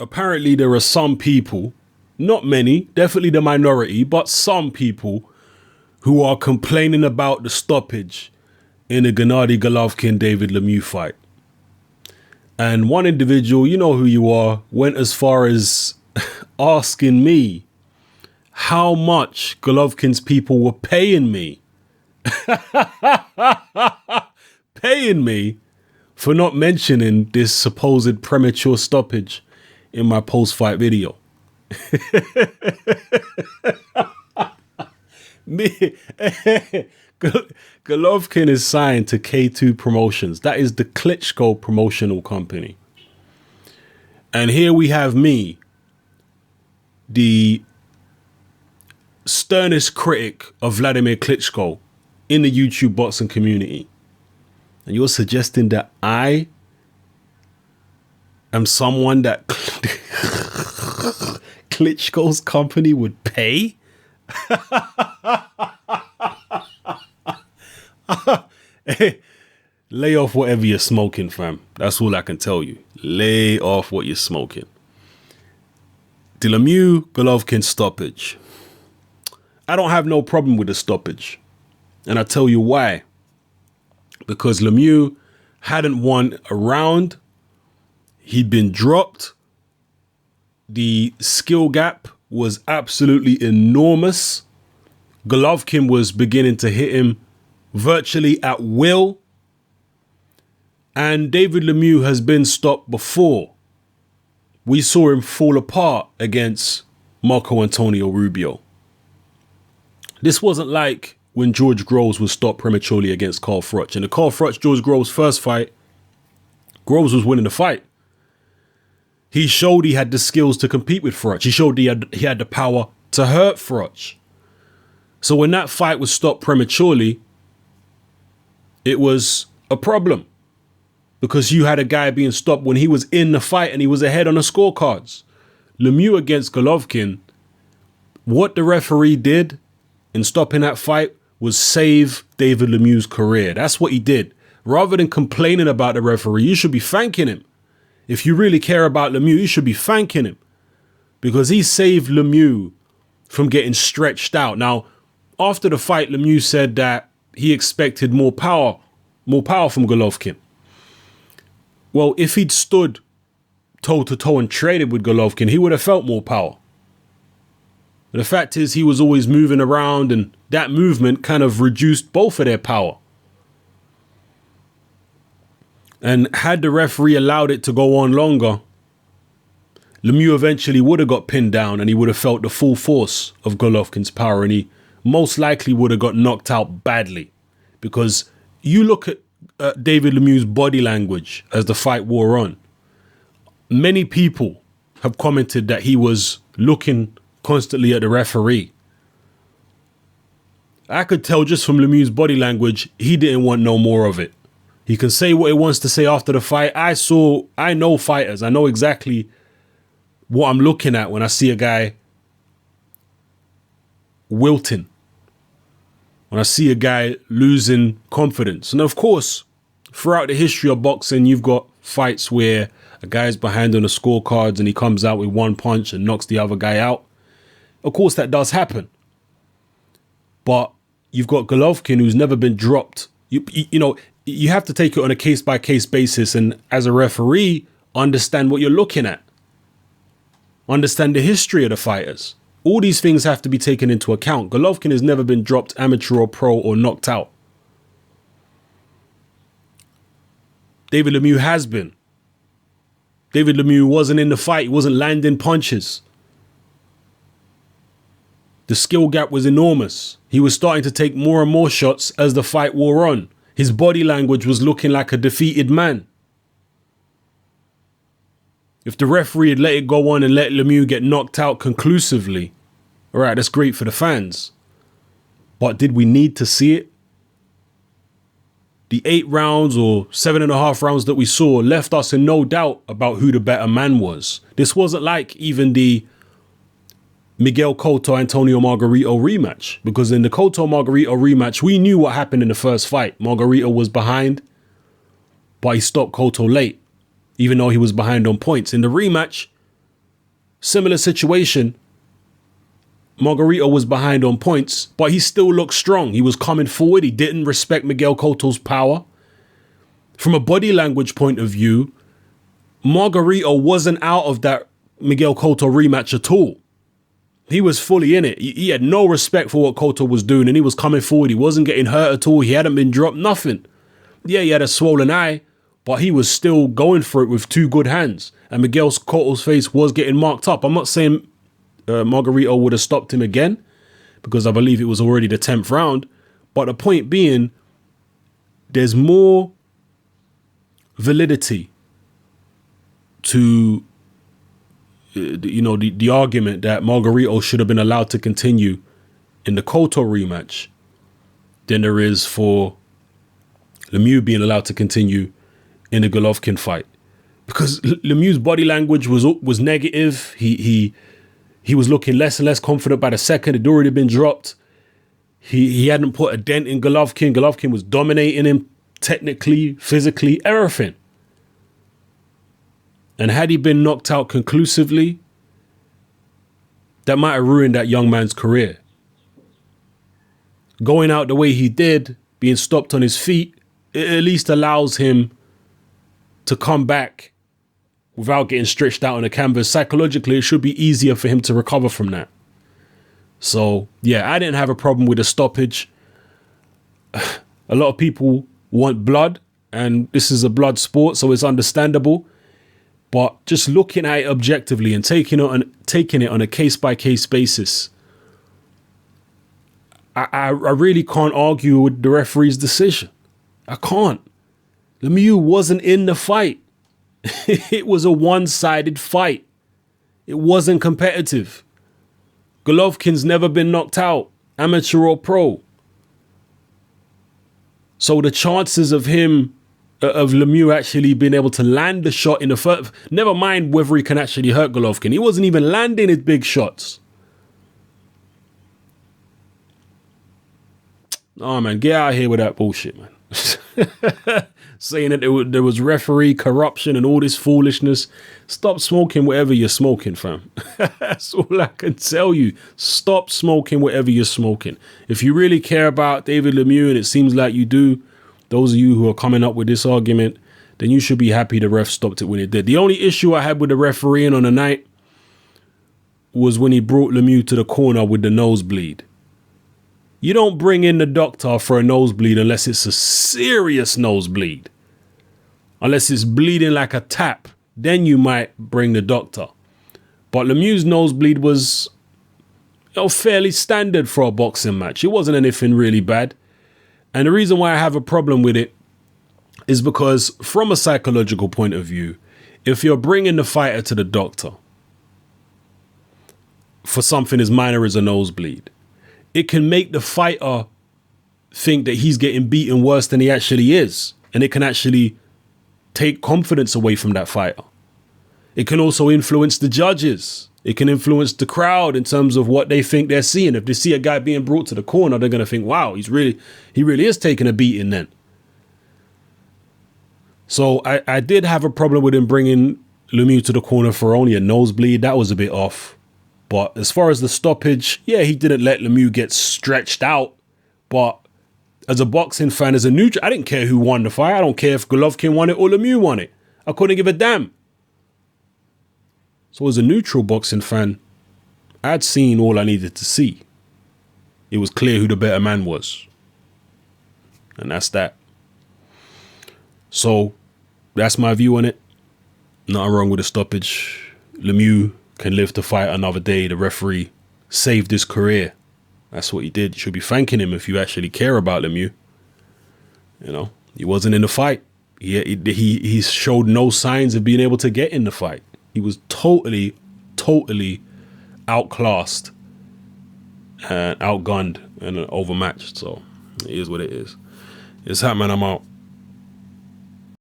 apparently there are some people, not many, definitely the minority, but some people who are complaining about the stoppage in the Gennady Golovkin-David Lemieux fight. And one individual, you know who you are, went as far as asking me how much Golovkin's people were paying me. Paying me for not mentioning this supposed premature stoppage in my post-fight video. Golovkin is signed to K2 Promotions. That is the Klitschko promotional company. And here we have me, the sternest critic of Vladimir Klitschko in the YouTube boxing community. And you're suggesting that I am someone that Klitschko's company would pay? Hey, lay off whatever you're smoking, fam. That's all I can tell you. Lay off what you're smoking. The LEMIEUX-Golovkin stoppage. I don't have no problem with the stoppage. And I tell you why. Because Lemieux hadn't won a round. He'd been dropped. The skill gap was absolutely enormous. Golovkin was beginning to hit him virtually at will. And David Lemieux has been stopped before. We saw him fall apart against Marco Antonio Rubio. This wasn't like when George Groves was stopped prematurely against Carl Froch. In the Carl Froch-George Groves first fight, Groves was winning the fight. He showed he had the skills to compete with Froch. He showed he had the power to hurt Froch. So when that fight was stopped prematurely, it was a problem. Because you had a guy being stopped when he was in the fight and he was ahead on the scorecards. Lemieux against Golovkin, what the referee did in stopping that fight was save David Lemieux's career. That's what he did. Rather than complaining about the referee, you should be thanking him. If you really care about Lemieux, you should be thanking him. Because he saved Lemieux from getting stretched out. Now, after the fight, Lemieux said that he expected more power from Golovkin. Well, if he'd stood toe-to-toe and traded with Golovkin, he would have felt more power. But the fact is, he was always moving around, and that movement kind of reduced both of their power. And had the referee allowed it to go on longer, Lemieux eventually would have got pinned down and he would have felt the full force of Golovkin's power, and he most likely would have got knocked out badly. Because you look at David Lemieux's body language as the fight wore on. Many people have commented that he was looking constantly at the referee. I could tell just from Lemieux's body language, he didn't want no more of it. He can say what he wants to say after the fight. I know fighters. I know exactly what I'm looking at when I see a guy wilting. When I see a guy losing confidence. And of course, throughout the history of boxing, you've got fights where a guy's behind on the scorecards and he comes out with one punch and knocks the other guy out. Of course, that does happen. But you've got Golovkin, who's never been dropped. You know, you have to take it on a case-by-case basis, and as a referee, understand what you're looking at. Understand the history of the fighters. All these things have to be taken into account. Golovkin has never been dropped amateur or pro or knocked out. David Lemieux has been. David Lemieux wasn't in the fight. He wasn't landing punches. The skill gap was enormous. He was starting to take more and more shots as the fight wore on. His body language was looking like a defeated man. If the referee had let it go on and let Lemieux get knocked out conclusively, all right, that's great for the fans. But did we need to see it? The 8 rounds or 7.5 rounds that we saw left us in no doubt about who the better man was. This wasn't like even the Miguel Cotto Antonio Margarito rematch, because in the Cotto Margarito rematch, we knew what happened in the first fight. Margarito was behind, but he stopped Cotto late, even though he was behind on points. In the rematch, Similar situation. Margarito was behind on points, but he still looked strong. He was coming forward. He didn't respect Miguel Cotto's power. From a body language point of view, Margarito wasn't out of that Miguel Cotto rematch at all. He was fully in it. He had no respect for what Cotto was doing, and he was coming forward. He wasn't getting hurt at all. He hadn't been dropped, nothing. Yeah, he had a swollen eye, but he was still going for it with two good hands. And Miguel Cotto's face was getting marked up. I'm not saying Margarito would have stopped him again, because I believe it was already the 10th round. But the point being, there's more validity to the argument that Margarito should have been allowed to continue in the Cotto rematch than there is for Lemieux being allowed to continue in the Golovkin fight. Because Lemieux's body language was negative. He was looking less and less confident by the second. It had already been dropped. He hadn't put a dent in Golovkin. Golovkin was dominating him technically, physically, everything. And had he been knocked out conclusively, that might have ruined that young man's career. Going out the way he did, being stopped on his feet, it at least allows him to come back without getting stretched out on the canvas. Psychologically, it should be easier for him to recover from that. So, yeah, I didn't have a problem with the stoppage. A lot of people want blood, and this is a blood sport, so it's understandable. But just looking at it objectively and taking it on a case-by-case basis, I really can't argue with the referee's decision. I can't. Lemieux wasn't in the fight. It was a one-sided fight. It wasn't competitive. Golovkin's never been knocked out, amateur or pro. So the chances of Lemieux actually being able to land the shot in the first, never mind whether he can actually hurt Golovkin. He wasn't even landing his big shots. Oh man, get out of here with that bullshit, man. Saying that there was referee corruption and all this foolishness. Stop smoking whatever you're smoking, fam. That's all I can tell you. Stop smoking whatever you're smoking. If you really care about David Lemieux, and it seems like you do, those of you who are coming up with this argument, then you should be happy the ref stopped it when it did. The only issue I had with the refereeing on the night was when he brought Lemieux to the corner with the nosebleed. You don't bring in the doctor for a nosebleed unless it's a serious nosebleed. Unless it's bleeding like a tap, then you might bring the doctor. But Lemieux's nosebleed was fairly standard for a boxing match. It wasn't anything really bad. And the reason why I have a problem with it is because from a psychological point of view, if you're bringing the fighter to the doctor for something as minor as a nosebleed, it can make the fighter think that he's getting beaten worse than he actually is. And it can actually take confidence away from that fighter. It can also influence the judges. It can influence the crowd in terms of what they think they're seeing. If they see a guy being brought to the corner, they're going to think, wow, he really is taking a beating then. So I did have a problem with him bringing Lemieux to the corner for only a nosebleed. That was a bit off. But as far as the stoppage, yeah, he didn't let Lemieux get stretched out. But as a boxing fan, as a neutral, I didn't care who won the fight. I don't care if Golovkin won it or Lemieux won it. I couldn't give a damn. So as a neutral boxing fan, I'd seen all I needed to see. It was clear who the better man was. And that's that. So that's my view on it. Nothing wrong with the stoppage. Lemieux can live to fight another day. The referee saved his career. That's what he did. You should be thanking him if you actually care about Lemieux. You know, he wasn't in the fight. He showed no signs of being able to get in the fight. He was totally outclassed and outgunned and overmatched. So it is what it is. It's hot, man. I'm out.